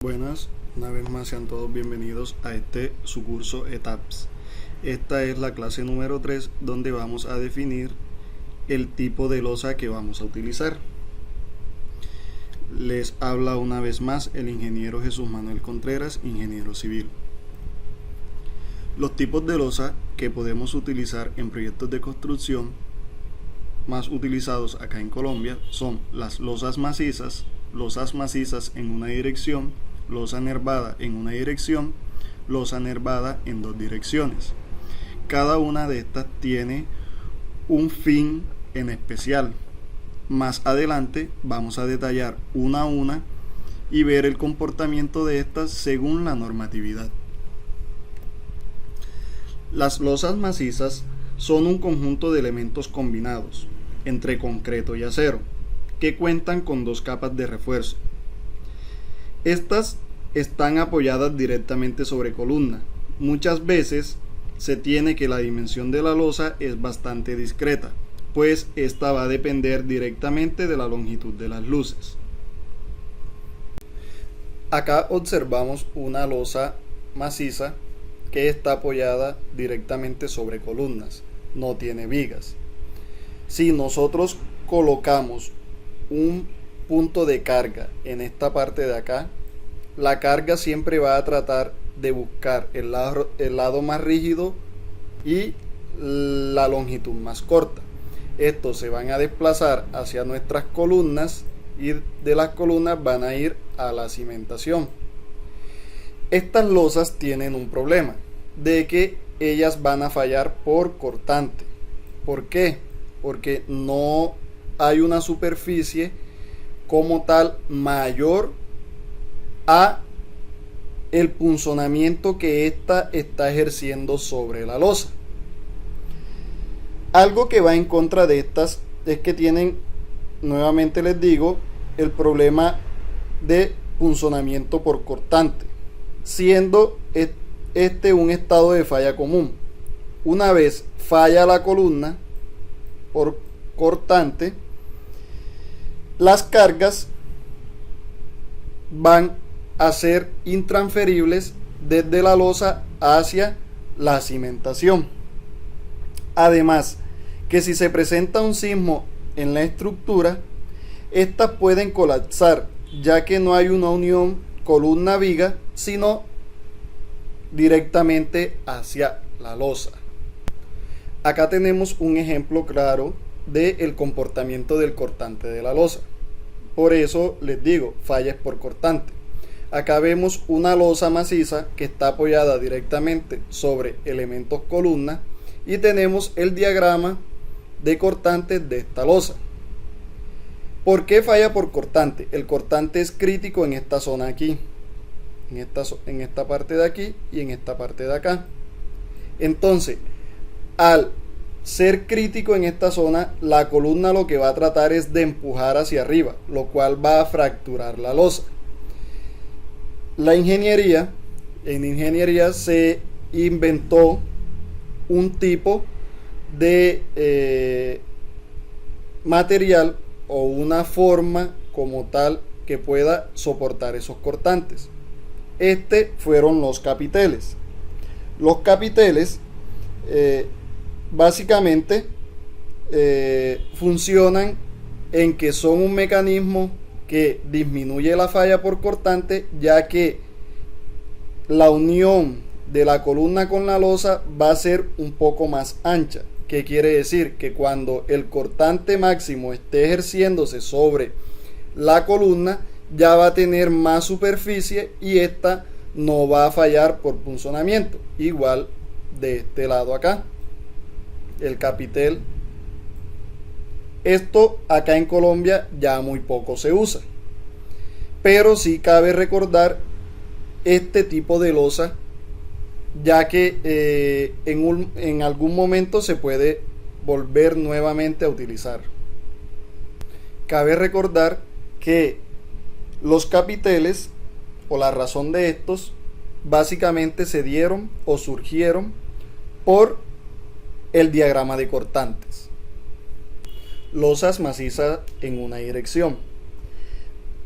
Buenas, una vez más sean todos bienvenidos a su curso ETAPS. Esta es la clase número 3 donde vamos a definir el tipo de losa que vamos a utilizar. Les habla una vez más el ingeniero Jesús Manuel Contreras, ingeniero civil. Los tipos de losa que podemos utilizar en proyectos de construcción más utilizados acá en Colombia son las losas macizas en una dirección, losa nervada en una dirección, losa nervada en dos direcciones. Cada una de estas tiene un fin en especial. Más adelante vamos a detallar una a una y ver el comportamiento de estas según la normatividad. Las losas macizas son un conjunto de elementos combinados entre concreto y acero que cuentan con dos capas de refuerzo. Estas están apoyadas directamente sobre columna. Muchas veces se tiene que la dimensión de la losa es bastante discreta, pues esta va a depender directamente de la longitud de las luces. Acá observamos una losa maciza que está apoyada directamente sobre columnas, no tiene vigas. Si nosotros colocamos un punto de carga en esta parte de acá, la carga siempre va a tratar de buscar el lado más rígido y la longitud más corta. Estos se van a desplazar hacia nuestras columnas y de las columnas van a ir a la cimentación. Estas losas tienen un problema de que ellas van a fallar por cortante. ¿Por qué? Porque no hay una superficie como tal mayor a el punzonamiento que ésta está ejerciendo sobre la losa. Algo que va en contra de estas es que tienen, nuevamente les digo, el problema de punzonamiento por cortante, siendo este un estado de falla común. Una vez falla la columna por cortante, las cargas van a ser intransferibles desde la losa hacia la cimentación. Además, que si se presenta un sismo en la estructura, estas pueden colapsar, ya que no hay una unión columna-viga, sino directamente hacia la losa. Acá tenemos un ejemplo claro del comportamiento del cortante de la losa. Por eso les digo, fallas por cortante. Acá vemos una losa maciza que está apoyada directamente sobre elementos columna y tenemos el diagrama de cortantes de esta losa. ¿Por qué falla por cortante? El cortante es crítico en esta zona aquí, en esta parte de aquí y en esta parte de acá. Entonces, al ser crítico en esta zona, la columna lo que va a tratar es de empujar hacia arriba, lo cual va a fracturar la losa. En ingeniería se inventó un tipo de material o una forma como tal que pueda soportar esos cortantes. Fueron los capiteles. Los capiteles básicamente funcionan en que son un mecanismo que disminuye la falla por cortante, ya que la unión de la columna con la losa va a ser un poco más ancha. ¿Qué quiere decir? Que cuando el cortante máximo esté ejerciéndose sobre la columna, ya va a tener más superficie y esta no va a fallar por punzonamiento. Igual de este lado acá, el capitel. Esto acá en Colombia ya muy poco se usa, pero sí cabe recordar este tipo de losa, ya que en algún momento se puede volver nuevamente a utilizar. Cabe recordar que los capiteles, o la razón de estos, básicamente se dieron o surgieron por el diagrama de cortantes. Losas macizas en una dirección.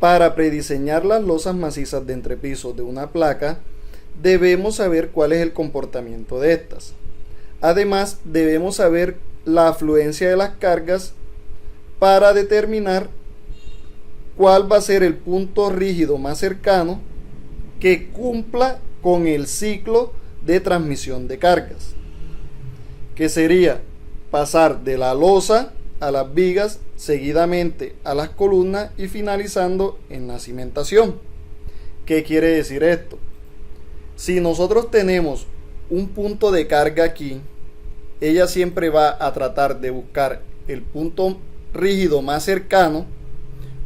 Para prediseñar las losas macizas de entrepiso de una placa, debemos saber cuál es el comportamiento de estas. Además, debemos saber la afluencia de las cargas para determinar cuál va a ser el punto rígido más cercano que cumpla con el ciclo de transmisión de cargas, que sería pasar de la losa a las vigas, seguidamente a las columnas y finalizando en la cimentación. ¿Qué quiere decir esto? Si nosotros tenemos un punto de carga aquí, ella siempre va a tratar de buscar el punto rígido más cercano.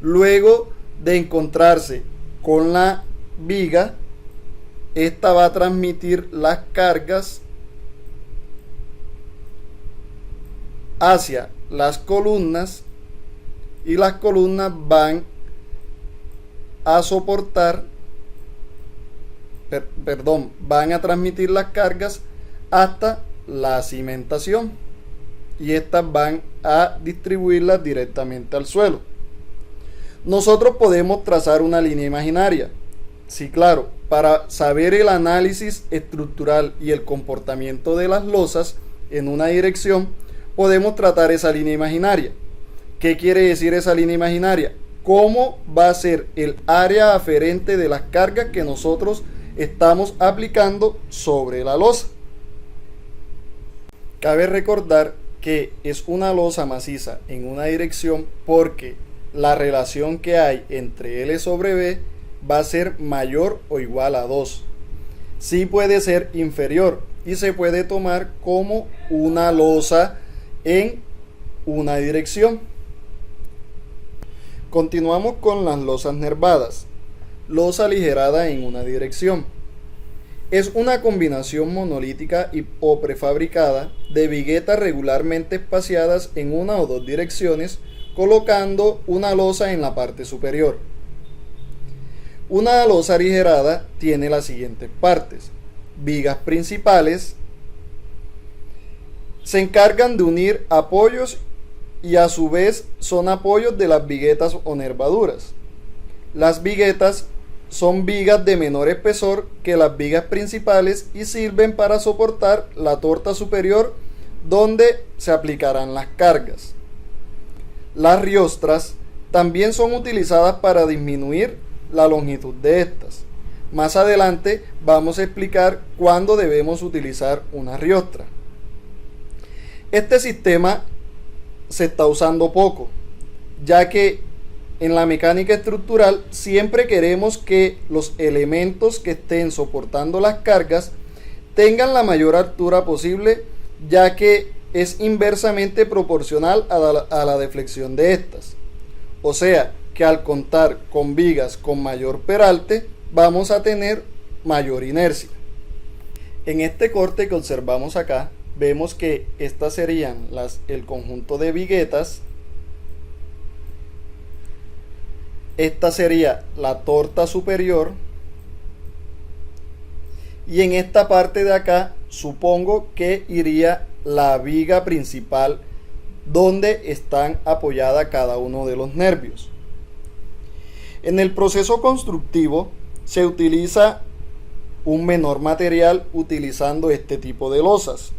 Luego de encontrarse con la viga, esta va a transmitir las cargas hacia las columnas y las columnas van a soportar, van a transmitir las cargas hasta la cimentación y estas van a distribuirlas directamente al suelo. Nosotros podemos trazar una línea imaginaria, sí, claro, para saber el análisis estructural y el comportamiento de las losas en una dirección. Podemos tratar esa línea imaginaria. ¿Qué quiere decir esa línea imaginaria? ¿Cómo va a ser el área aferente de las cargas que nosotros estamos aplicando sobre la losa? Cabe recordar que es una losa maciza en una dirección porque la relación que hay entre L sobre B va a ser mayor o igual a 2. Sí puede ser inferior y se puede tomar como una losa en una dirección. Continuamos con las losas nervadas. Losa aligerada en una dirección. Es una combinación monolítica o prefabricada de viguetas regularmente espaciadas en una o dos direcciones, colocando una losa en la parte superior. Una losa aligerada tiene las siguientes partes: vigas principales, se encargan de unir apoyos y a su vez son apoyos de las viguetas o nervaduras. Las viguetas son vigas de menor espesor que las vigas principales y sirven para soportar la torta superior donde se aplicarán las cargas. Las riostras también son utilizadas para disminuir la longitud de estas. Más adelante vamos a explicar cuándo debemos utilizar una riostra. Este sistema se está usando poco, ya que en la mecánica estructural siempre queremos que los elementos que estén soportando las cargas tengan la mayor altura posible, ya que es inversamente proporcional a la deflexión de estas. O sea, que al contar con vigas con mayor peralte, vamos a tener mayor inercia. En este corte que observamos acá, vemos que estas serían el conjunto de viguetas. Esta sería la torta superior. Y en esta parte de acá, supongo que iría la viga principal donde están apoyadas cada uno de los nervios. En el proceso constructivo se utiliza un menor material utilizando este tipo de losas,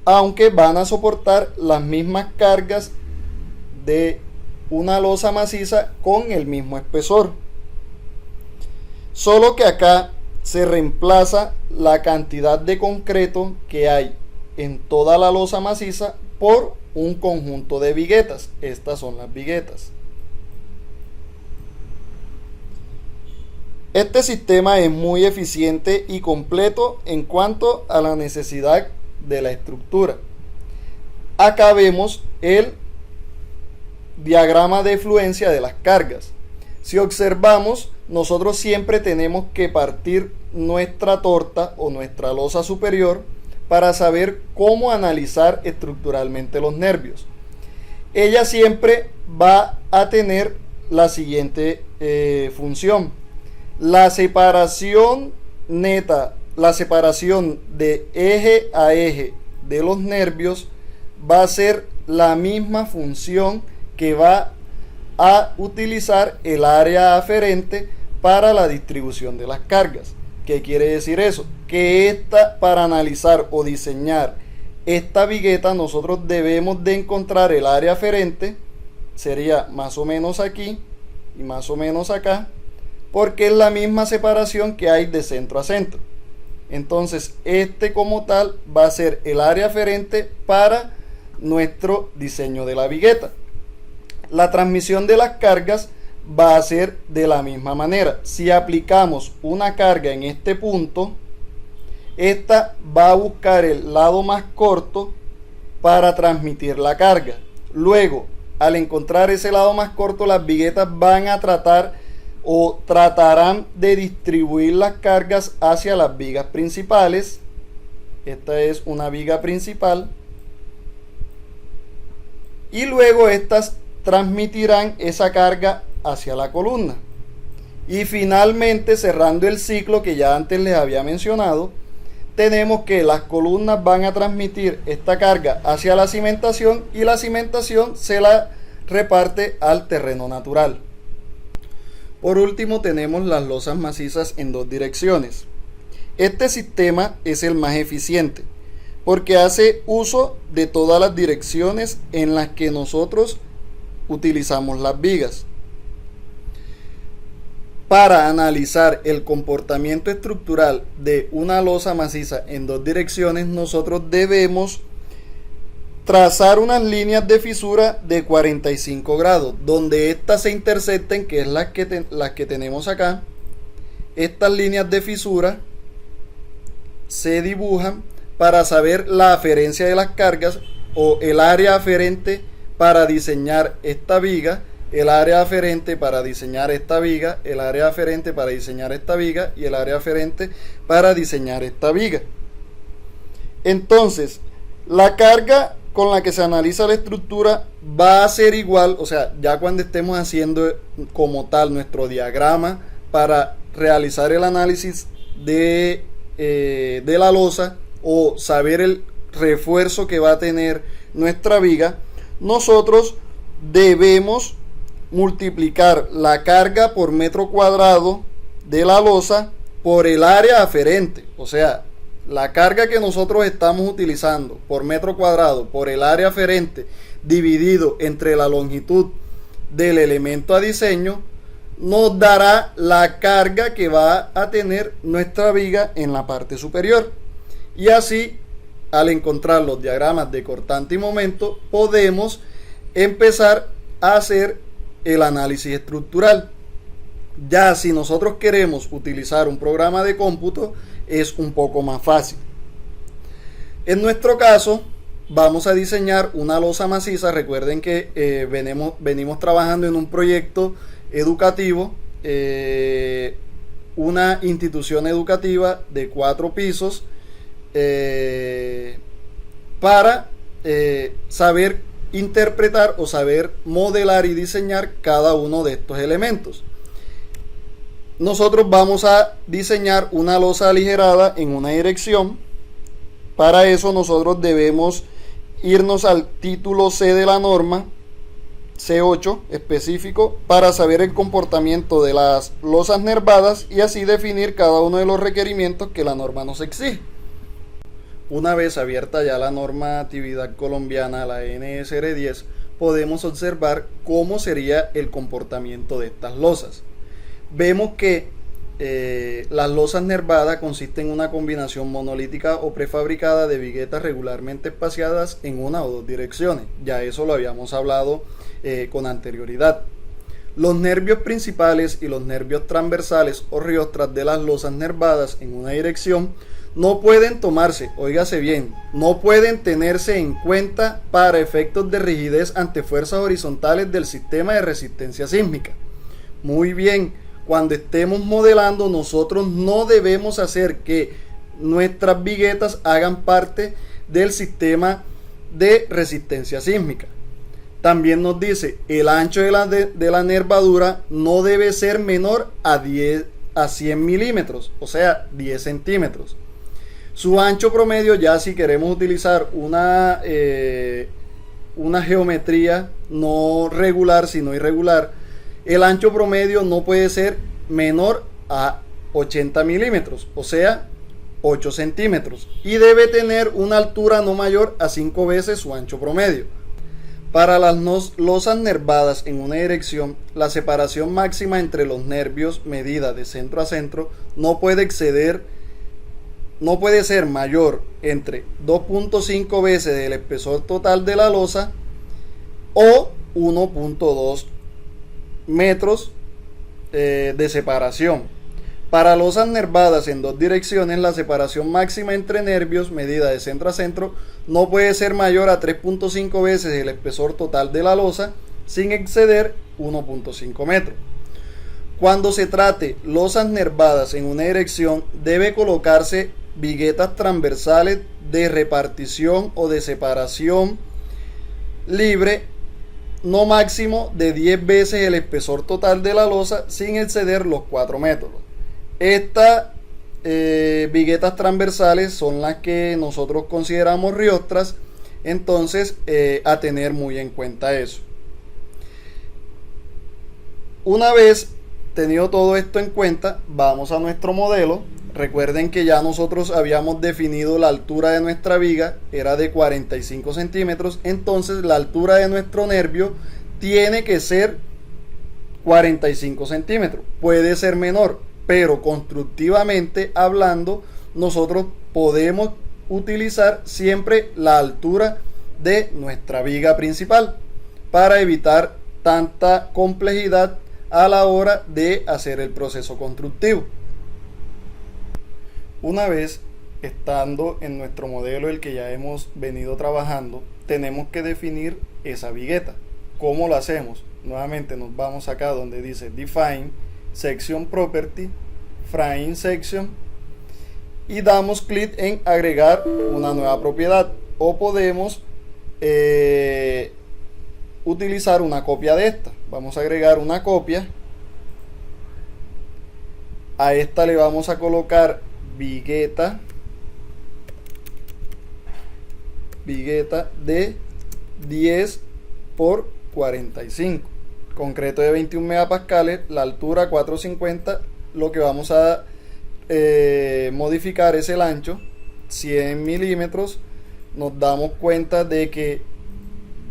aunque van a soportar las mismas cargas de una losa maciza con el mismo espesor, solo que acá se reemplaza la cantidad de concreto que hay en toda la losa maciza por un conjunto de viguetas. Estas son las viguetas. Este sistema es muy eficiente y completo en cuanto a la necesidad de la estructura. Acá vemos el diagrama de fluencia de las cargas. Si observamos, nosotros siempre tenemos que partir nuestra torta o nuestra losa superior para saber cómo analizar estructuralmente los nervios. Ella siempre va a tener la siguiente función: la separación neta, la separación de eje a eje de los nervios va a ser la misma función que va a utilizar el área aferente para la distribución de las cargas. ¿Qué quiere decir eso? Que para analizar o diseñar esta vigueta nosotros debemos de encontrar el área aferente, sería más o menos aquí y más o menos acá, porque es la misma separación que hay de centro a centro. Entonces como tal va a ser el área aferente para nuestro diseño de la vigueta. La transmisión de las cargas va a ser de la misma manera. Si aplicamos una carga en este punto, esta va a buscar el lado más corto para transmitir la carga. Luego, al encontrar ese lado más corto, las viguetas van a tratarán de distribuir las cargas hacia las vigas principales. Esta es una viga principal. Y luego estas transmitirán esa carga hacia la columna. Y finalmente, cerrando el ciclo que ya antes les había mencionado, tenemos que las columnas van a transmitir esta carga hacia la cimentación y la cimentación se la reparte al terreno natural. Por último, tenemos las losas macizas en dos direcciones. Este sistema es el más eficiente porque hace uso de todas las direcciones en las que nosotros utilizamos las vigas. Para analizar el comportamiento estructural de una losa maciza en dos direcciones, nosotros debemos trazar unas líneas de fisura de 45 grados, donde estas se intersecten, que es las que tenemos acá. Estas líneas de fisura se dibujan para saber la aferencia de las cargas o el área aferente para diseñar esta viga, el área aferente para diseñar esta viga, el área aferente para diseñar esta viga y el área aferente para diseñar esta viga. Entonces, la carga con la que se analiza la estructura va a ser igual, o sea, ya cuando estemos haciendo como tal nuestro diagrama para realizar el análisis de la losa o saber el refuerzo que va a tener nuestra viga, nosotros debemos multiplicar la carga por metro cuadrado de la losa por el área aferente, o sea, la carga que nosotros estamos utilizando por metro cuadrado por el área aferente dividido entre la longitud del elemento a diseño nos dará la carga que va a tener nuestra viga en la parte superior. Y así, al encontrar los diagramas de cortante y momento, podemos empezar a hacer el análisis estructural. Ya si nosotros queremos utilizar un programa de cómputo, es un poco más fácil. En nuestro caso, vamos a diseñar una losa maciza. Recuerden que venimos trabajando en un proyecto educativo, una institución educativa de 4 pisos, para saber interpretar o saber modelar y diseñar cada uno de estos elementos. Nosotros vamos a diseñar una losa aligerada en una dirección. Para eso nosotros debemos irnos al título C de la norma, C8 específico, para saber el comportamiento de las losas nervadas y así definir cada uno de los requerimientos que la norma nos exige. Una vez abierta ya la normatividad colombiana, la NSR 10, podemos observar cómo sería el comportamiento de estas losas. Vemos que las losas nervadas consisten en una combinación monolítica o prefabricada de viguetas regularmente espaciadas en una o dos direcciones. Ya eso lo habíamos hablado con anterioridad. Los nervios principales y los nervios transversales o riostras de las losas nervadas en una dirección no pueden tomarse, óigase bien, no pueden tenerse en cuenta para efectos de rigidez ante fuerzas horizontales del sistema de resistencia sísmica. Muy bien, cuando estemos modelando, nosotros no debemos hacer que nuestras viguetas hagan parte del sistema de resistencia sísmica. También nos dice, el ancho de la nervadura no debe ser menor a 100 milímetros, o sea, 10 centímetros. Su ancho promedio, ya si queremos utilizar una geometría no regular sino irregular, el ancho promedio no puede ser menor a 80 milímetros, o sea 8 centímetros, y debe tener una altura no mayor a 5 veces su ancho promedio. Para las losas nervadas en una dirección, la separación máxima entre los nervios medida de centro a centro no puede ser mayor entre 2.5 veces el espesor total de la losa o 1.2 metros de separación. Para losas nervadas en dos direcciones, la separación máxima entre nervios medida de centro a centro no puede ser mayor a 3.5 veces el espesor total de la losa sin exceder 1.5 metros. Cuando se trate losas nervadas en una dirección, debe colocarse viguetas transversales de repartición o de separación libre no máximo de 10 veces el espesor total de la losa sin exceder los 4 metros. Estas viguetas transversales son las que nosotros consideramos riostras, entonces a tener muy en cuenta eso. Una vez tenido todo esto en cuenta, vamos a nuestro modelo. Recuerden que ya nosotros habíamos definido la altura de nuestra viga, era de 45 centímetros, entonces la altura de nuestro nervio tiene que ser 45 centímetros, puede ser menor, pero constructivamente hablando, nosotros podemos utilizar siempre la altura de nuestra viga principal para evitar tanta complejidad a la hora de hacer el proceso constructivo. Una vez estando en nuestro modelo, el que ya hemos venido trabajando, tenemos que definir esa vigueta. ¿Cómo lo hacemos? Nuevamente nos vamos acá donde dice Define, Section Property, Frame Section, y damos clic en agregar una nueva propiedad, o podemos utilizar una copia de esta. Vamos a agregar una copia. A esta le vamos a colocar vigueta de 10 por 45, concreto de 21 megapascales, la altura 450. Lo que vamos a modificar es el ancho 100 milímetros. Nos damos cuenta de que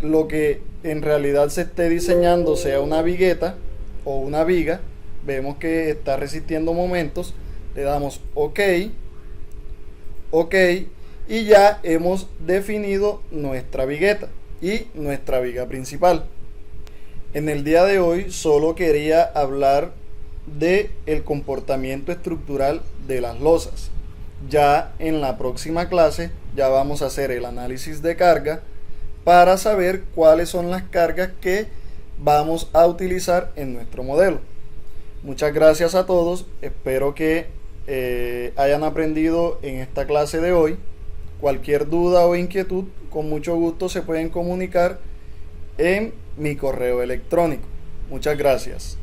lo que en realidad se esté diseñando sea una vigueta o una viga. Vemos que está resistiendo momentos. Le damos OK, y ya hemos definido nuestra vigueta y nuestra viga principal. En el día de hoy solo quería hablar de el comportamiento estructural de las losas. Ya en la próxima clase ya vamos a hacer el análisis de carga para saber cuáles son las cargas que vamos a utilizar en nuestro modelo. Muchas gracias a todos, espero que hayan aprendido en esta clase de hoy. Cualquier duda o inquietud, con mucho gusto se pueden comunicar en mi correo electrónico. Muchas gracias.